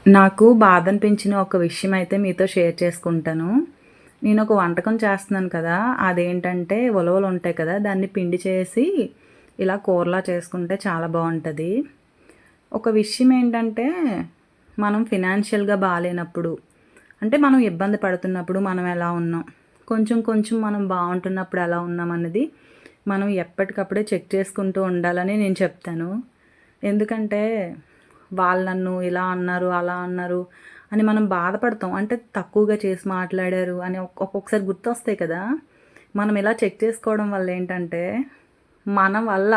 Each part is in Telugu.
నాకు బాధ అనిపించిన ఒక విషయం అయితే మీతో షేర్ చేసుకుంటాను. నేను ఒక వంటకం చేస్తున్నాను కదా! అదేంటంటే ఉలవలు ఉంటాయి కదా! దాన్ని పిండి చేసి ఇలా కూరలా చేసుకుంటే చాలా బావుంటది. ఒక విషయం ఏంటంటే మనం ఫినాన్షియల్‌గా బాలేనప్పుడు, అంటే మనం ఇబ్బంది పడుతున్నప్పుడు మనం ఎలా ఉన్నాం, కొంచెం కొంచెం మనం బావుంటున్నప్పుడు ఎలా ఉన్నామన్నది మనం ఎప్పటికప్పుడే చెక్ చేసుకుంటూ ఉండాలని నేను చెప్తాను. ఎందుకంటే వాళ్ళు నన్ను ఇలా అన్నారు, అలా అన్నారు అని మనం బాధపడతాం. అంటే తక్కువగా చేసి మాట్లాడారు అని ఒక్కొక్కసారి గుర్తొస్తాయి కదా! మనం ఇలా చెక్ చేసుకోవడం వల్ల ఏంటంటే, మన వల్ల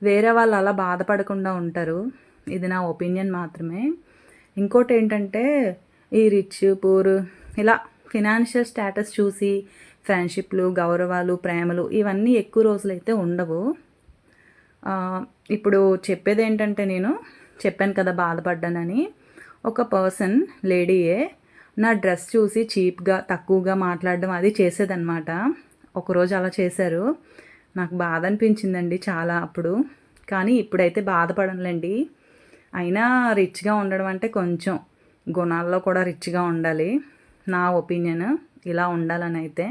వేరే వాళ్ళు అలా బాధపడకుండా ఉంటారు. ఇది నా ఒపీనియన్ మాత్రమే. ఇంకోటేంటంటే, ఈ రిచ్, పూర్ ఇలా ఫినాన్షియల్ స్టేటస్ చూసి ఫ్రెండ్‌షిప్‌లు, గౌరవాలు, ప్రేమలు ఇవన్నీ ఎక్కువ రోజులైతే ఉండవు. ఇప్పుడు చెప్పేదేంటంటే నేను చెప్పాను కదా బాధపడ్డానని. ఒక పర్సన్ లేడీయే నా డ్రెస్ చూసి చీప్‌గా, తక్కువగా మాట్లాడడం అది చేసేదనమాట. ఒకరోజు అలా చేశారు. నాకు బాధ అనిపించిందండి చాలా అప్పుడు. కానీ ఇప్పుడైతే బాధపడనులెండి. అయినా రిచ్‌గా ఉండడం అంటే కొంచెం గుణాల్లో కూడా రిచ్‌గా ఉండాలి. నా ఒపీనియన్ ఇలా ఉండాలనైతే.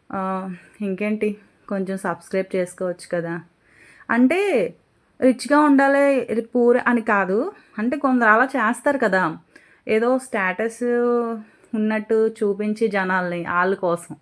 ఆహ్, ఇంకేంటి కొంచెం సబ్స్క్రైబ్ చేసుకోవచ్చు కదా! అంటే రిచ్‌గా ఉండాలి, పూర్ అని కాదు. అంటే కొందరు అలా చేస్తారు కదా! ఏదో స్టేటస్ ఉన్నట్టు చూపించి జనాల్ని ఆళ్ళ కోసం.